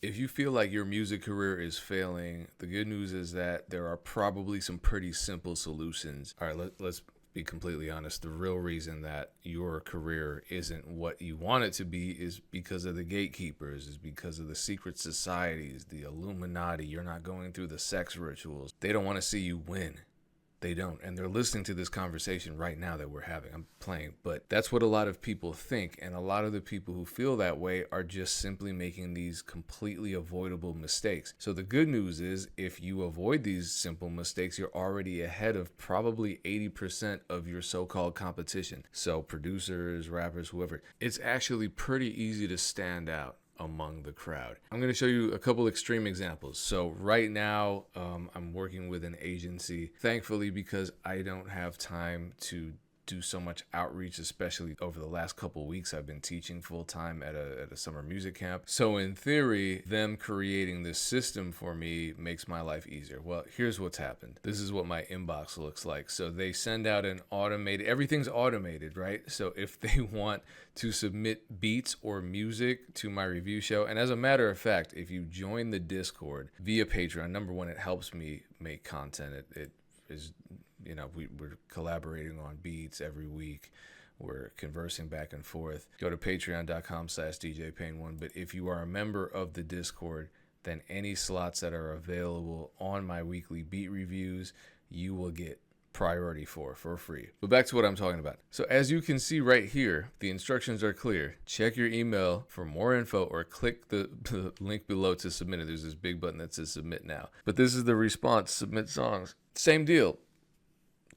If you feel like your music career is failing, the good news is that there are probably some pretty simple solutions. All right, let's be completely honest. The real reason that your career isn't what you want it to be is because of the gatekeepers, is because of the secret societies, the Illuminati. You're not going through the sex rituals. They don't want to see you win. They don't. And they're listening to this conversation right now that we're having. I'm playing. But that's what a lot of people think. And a lot of the people who feel that way are just simply making these completely avoidable mistakes. So the good news is if you avoid these simple mistakes, you're already ahead of probably 80% of your so-called competition. So producers, rappers, whoever. It's actually pretty easy to stand out among the crowd. I'm going to show you a couple extreme examples. So right now, I'm working with an agency, thankfully, because I don't have time to do so much outreach, especially over the last couple of weeks. I've been teaching full time at a summer music camp. So in theory, them creating this system for me makes my life easier. Well, here's what's happened. This is what my inbox looks like. So they send out an automated, everything's automated, right? So if they want to submit beats or music to my review show, and as a matter of fact, if you join the Discord via Patreon, number one, it helps me make content. It is, we're collaborating on beats every week. We're conversing back and forth. Go to patreon.com/DJPayne1. But if you are a member of the Discord, then any slots that are available on my weekly beat reviews, you will get priority for free. But back to what I'm talking about. So as you can see right here, the instructions are clear. Check your email for more info or click the link below to submit it. There's this big button that says submit now. But this is the response, submit songs. Same deal.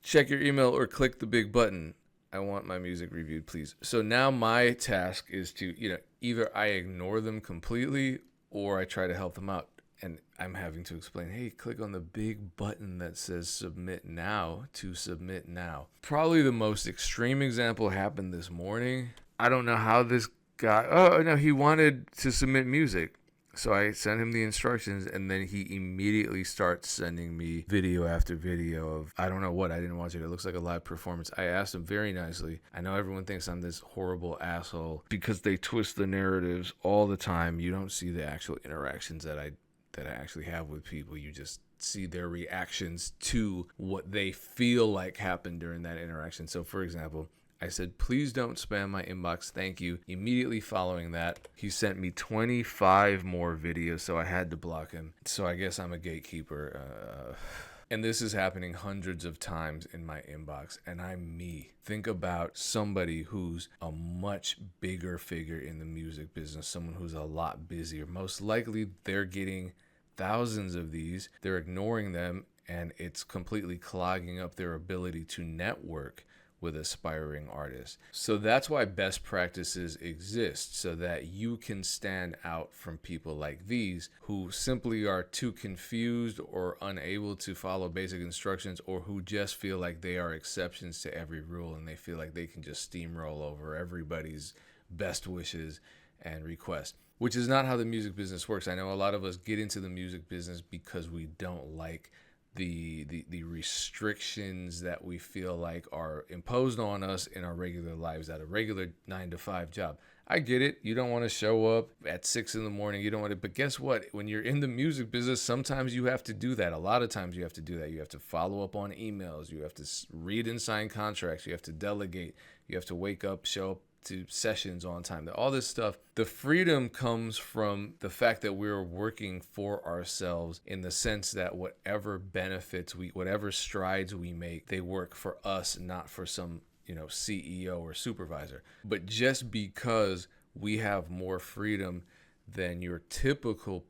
Check your email or click the big button. I want my music reviewed, please. So now my task is to, either I ignore them completely or I try to help them out. And I'm having to explain, hey, click on the big button that says submit now to submit now. Probably the most extreme example happened this morning. I don't know how this guy, oh no, he wanted to submit music. So I sent him the instructions and then he immediately starts sending me video after video of, I don't know what, I didn't watch it. It looks like a live performance. I asked him very nicely. I know everyone thinks I'm this horrible asshole because they twist the narratives all the time. You don't see the actual interactions that I actually have with people. You just see their reactions to what they feel like happened during that interaction. So for example, I said, please don't spam my inbox. Thank you. Immediately following that, he sent me 25 more videos, so I had to block him. So I guess I'm a gatekeeper. And this is happening hundreds of times in my inbox, and I'm me. Think about somebody who's a much bigger figure in the music business, someone who's a lot busier. Most likely they're getting thousands of these. They're ignoring them, and it's completely clogging up their ability to network with aspiring artists. So that's why best practices exist, so that you can stand out from people like these who simply are too confused or unable to follow basic instructions, or who just feel like they are exceptions to every rule and they feel like they can just steamroll over everybody's best wishes and requests, which is not how the music business works. I know a lot of us get into the music business because we don't like the restrictions that we feel like are imposed on us in our regular lives at a regular 9-to-5 job. I get it. You don't want to show up at 6 a.m. You don't want to, but guess what? When you're in the music business, sometimes you have to do that. A lot of times you have to do that. You have to follow up on emails. You have to read and sign contracts. You have to delegate. You have to wake up, show up to sessions on time. All this stuff. The freedom comes from the fact that we're working for ourselves, in the sense that whatever benefits whatever strides we make, they work for us, not for some, CEO or supervisor. But just because we have more freedom than your typical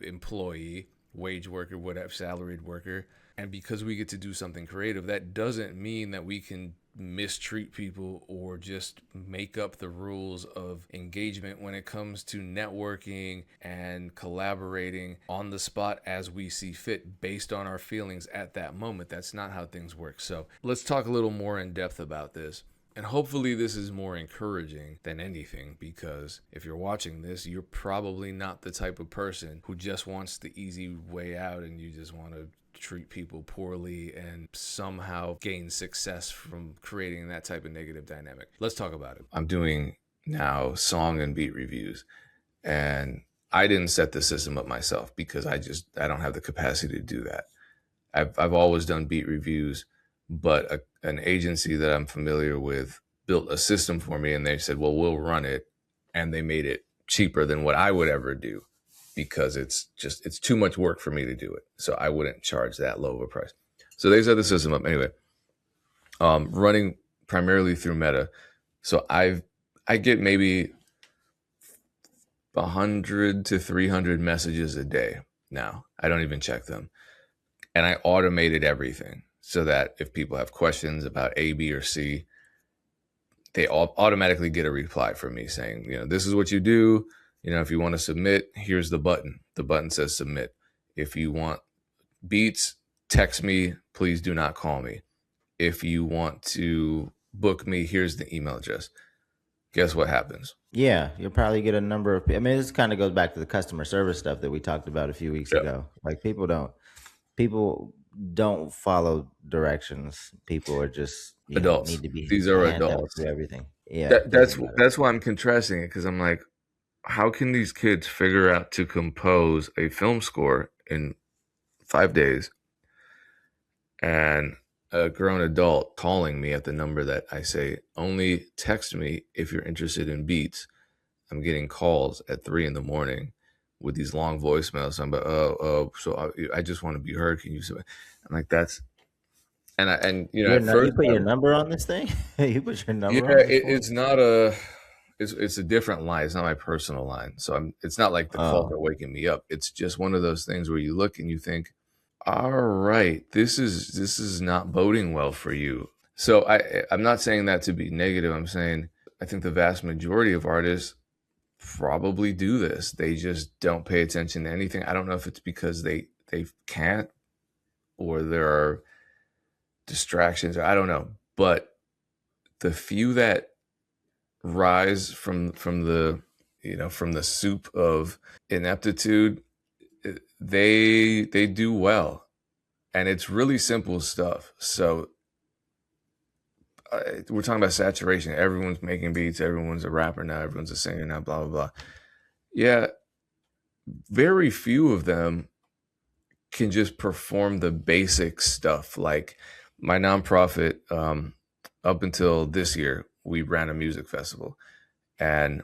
employee, wage worker, whatever, salaried worker, and because we get to do something creative, that doesn't mean that we can mistreat people or just make up the rules of engagement when it comes to networking and collaborating on the spot as we see fit based on our feelings at that moment. That's not how things work. So let's talk a little more in depth about this. And hopefully this is more encouraging than anything, because if you're watching this, you're probably not the type of person who just wants the easy way out and you just want to treat people poorly and somehow gain success from creating that type of negative dynamic. Let's talk about it. I'm doing now song and beat reviews, and I didn't set the system up myself because I don't have the capacity to do that. I've always done beat reviews, but an agency that I'm familiar with built a system for me, and they said, "Well, we'll run it," and they made it cheaper than what I would ever do because it's too much work for me to do it. So I wouldn't charge that low of a price. So they set the system up anyway. Running primarily through Meta, so I get maybe 100 to 300 messages a day now. I don't even check them. And I automated everything so that if people have questions about A, B, or C, they all automatically get a reply from me saying, this is what you do. If you want to submit, here's the button. The button says submit. If you want beats, text me. Please do not call me. If you want to book me, here's the email address. Guess what happens? Yeah, you'll probably get a number of. I mean, this kind of goes back to the customer service stuff that we talked about a few weeks Yeah. ago. Like people don't follow directions. People are just Adults. need to be These are handheld adults. through everything. Yeah, That, it that's doesn't matter. that's why I'm contrasting it, because I'm like, how can these kids figure out to compose a film score in 5 days, and a grown adult calling me at the number that I say only text me if you're interested in beats? I'm getting calls at 3 a.m. with these long voicemails. I'm like, so I just want to be heard. Can you? I'm like, that's You at know, you first, put your number on this thing. You put your yeah, number on this phone. it's not a. It's a different line. It's not my personal line. So it's not like the calls Oh, are waking me up. It's just one of those things where you look and you think, all right, this is not boding well for you. So I'm not saying that to be negative. I'm saying I think the vast majority of artists probably do this. They just don't pay attention to anything. I don't know if it's because they can't, or there are distractions, or I don't know. But the few that rise from the soup of ineptitude, they do well, and it's really simple stuff. So we're talking about saturation. Everyone's making beats. Everyone's a rapper now. Everyone's a singer now. Blah blah blah. Yeah, very few of them can just perform the basic stuff. Like my nonprofit, up until this year, we ran a music festival, and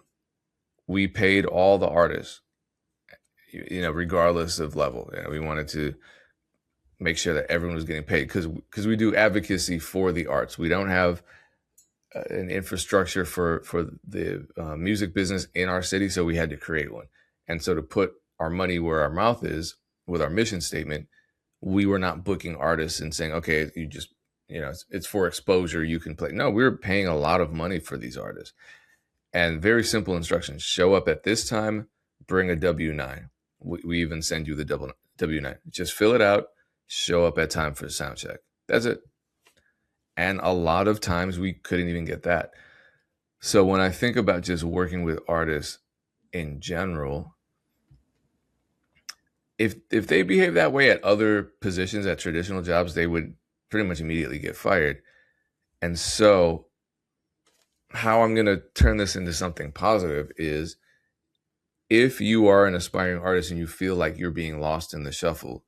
we paid all the artists, regardless of level. We wanted to make sure that everyone was getting paid, because we do advocacy for the arts. We don't have an infrastructure for the music business in our city, so we had to create one. And so to put our money where our mouth is with our mission statement, we were not booking artists and saying, okay, you just, it's for exposure, you can play. No, we were paying a lot of money for these artists, and very simple instructions: show up at this time, bring a W-9. We even send you the W-9. Just fill it out, show up at time for the sound check. That's it. And a lot of times we couldn't even get that. So when I think about just working with artists in general, if they behave that way at other positions, at traditional jobs, they would pretty much immediately get fired. And so how I'm going to turn this into something positive is, if you are an aspiring artist and you feel like you're being lost in the shuffle,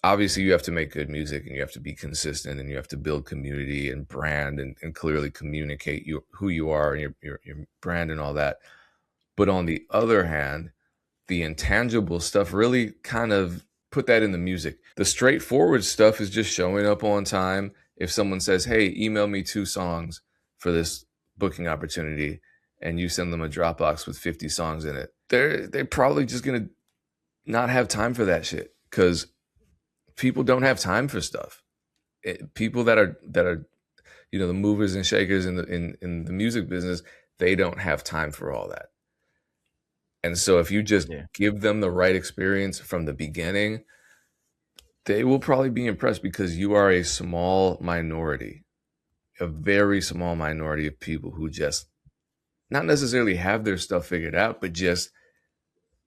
obviously you have to make good music, and you have to be consistent, and you have to build community and brand, and clearly communicate who you are and your brand and all that. But on the other hand, the intangible stuff, really kind of put that in the music. The straightforward stuff is just showing up on time. If someone says, hey, email me 2 songs for this booking opportunity, and you send them a Dropbox with 50 songs in it, they're probably just going to not have time for that shit, because people don't have time for stuff. People that are the movers and shakers in the music business, they don't have time for all that. And so if you just yeah. give them the right experience from the beginning, they will probably be impressed, because you are a small minority, a very small minority of people who just not necessarily have their stuff figured out, but just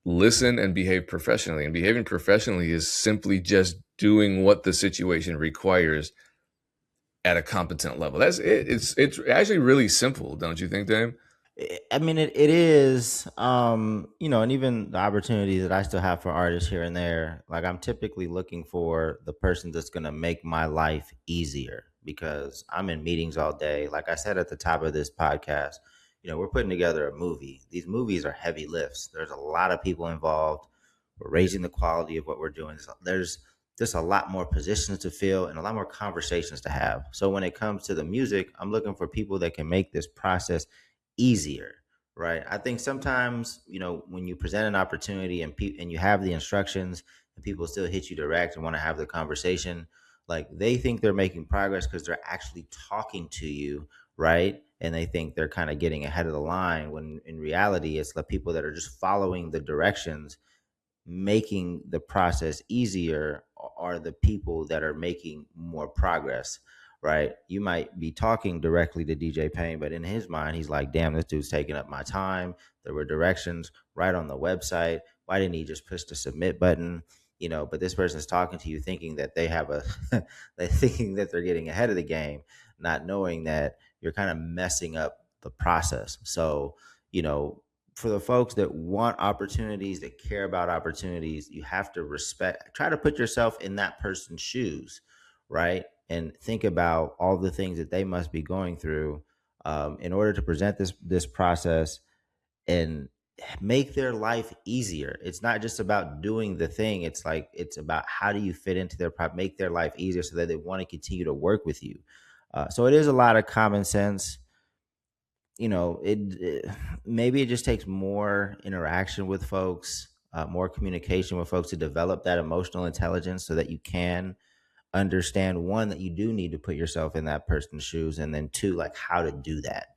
listen and behave professionally. And behaving professionally is simply just doing what the situation requires at a competent level. That's it. It's actually really simple, don't you think, Dame? I mean, it is, and even the opportunities that I still have for artists here and there, like I'm typically looking for the person that's going to make my life easier because I'm in meetings all day. Like I said at the top of this podcast, we're putting together a movie. These movies are heavy lifts. There's a lot of people involved. We're raising the quality of what we're doing. There's just a lot more positions to fill and a lot more conversations to have. So when it comes to the music, I'm looking for people that can make this process easier, right? I think sometimes, when you present an opportunity and you have the instructions and people still hit you direct and want to have the conversation, like they think they're making progress because they're actually talking to you, right? And they think they're kind of getting ahead of the line when in reality it's the people that are just following the directions making the process easier are the people that are making more progress, right? You might be talking directly to DJ Payne, but in his mind, he's like, damn, this dude's taking up my time. There were directions right on the website. Why didn't he just push the submit button? But this person's talking to you thinking that they have they're thinking that they're getting ahead of the game, not knowing that you're kind of messing up the process. So, you know, for the folks that want opportunities, that care about opportunities, you have to try to put yourself in that person's shoes, right? And think about all the things that they must be going through in order to present this process and make their life easier. It's not just about doing the thing. It's about how do you fit into make their life easier so that they want to continue to work with you. So it is a lot of common sense. It maybe it just takes more interaction with folks, more communication with folks to develop that emotional intelligence so that you can understand, one, that you do need to put yourself in that person's shoes, and then two, like how to do that,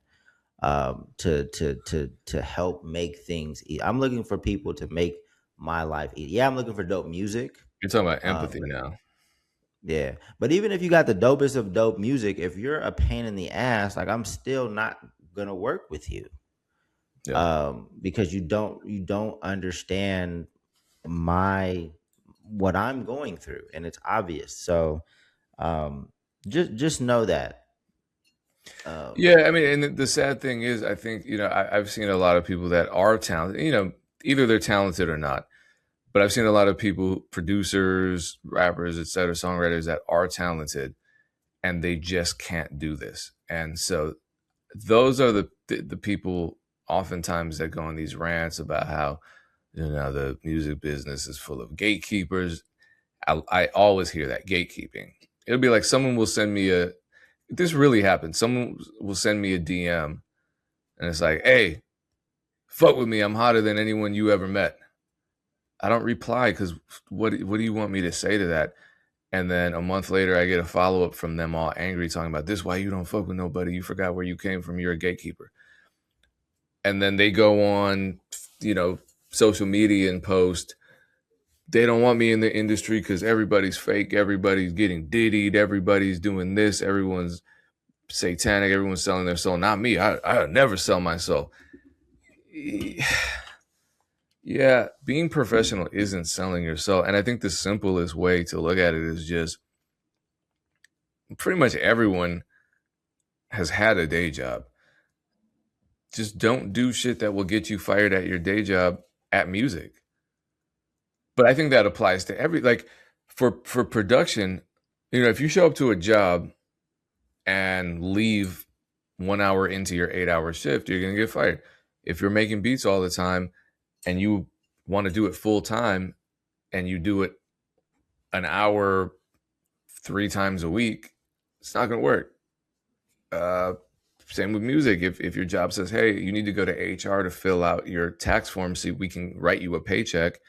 to help make things I'm looking for people to make my life easy. Yeah, I'm looking for dope music. You're talking about empathy But now. yeah, but even if you got the dopest of dope music, if you're a pain in the ass, like I'm still not gonna work with you, Yeah. because you don't understand my what I'm going through, and it's obvious. So um, just know that. Um, Yeah, I mean, and the sad thing is, I think, I've seen a lot of people that are talented, either they're talented or not. But I've seen a lot of people, producers, rappers, et cetera, songwriters that are talented and they just can't do this. And so those are the people oftentimes that go on these rants about how, the music business is full of gatekeepers. I always hear that gatekeeping. It'll be like someone will send me this really happened. Someone will send me a DM and it's like, hey, fuck with me. I'm hotter than anyone you ever met. I don't reply because what do you want me to say to that? And then a month later, I get a follow up from them all angry, talking about this. Why you don't fuck with nobody? You forgot where you came from. You're a gatekeeper. And then they go on, social media and post. They don't want me in the industry because everybody's fake. Everybody's getting diddied. Everybody's doing this. Everyone's satanic. Everyone's selling their soul. Not me. I never sell my soul. Yeah, being professional isn't selling your soul. And I think the simplest way to look at it is just pretty much everyone has had a day job. Just don't do shit that will get you fired at your day job at music. But I think that applies to like for production, if you show up to a job and leave 1 hour into your 8 hour shift, you're gonna get fired. If you're making beats all the time and you want to do it full time and you do it an hour 3 times a week, it's not going to work. Same with music. If your job says, hey, you need to go to HR to fill out your tax form so we can write you a paycheck,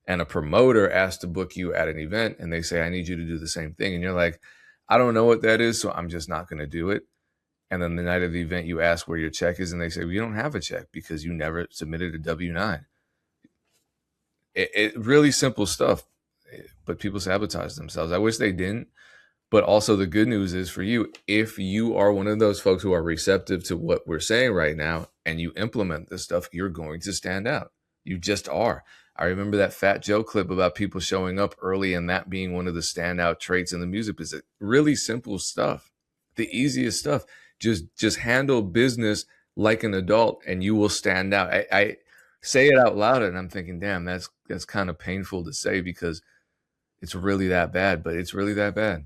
and a promoter asks to book you at an event and they say, I need you to do the same thing. And you're like, I don't know what that is, so I'm just not going to do it. And then the night of the event, you ask where your check is, and they say, well, you don't have a check because you never submitted a W-9. It really simple stuff, but people sabotage themselves. I wish they didn't. But also the good news is for you, if you are one of those folks who are receptive to what we're saying right now and you implement this stuff, you're going to stand out. You just are. I remember that Fat Joe clip about people showing up early and that being one of the standout traits in the music business. Really simple stuff. The easiest stuff. Just handle business like an adult, and you will stand out. I say it out loud, and I'm thinking, damn, that's kind of painful to say because it's really that bad, but it's really that bad.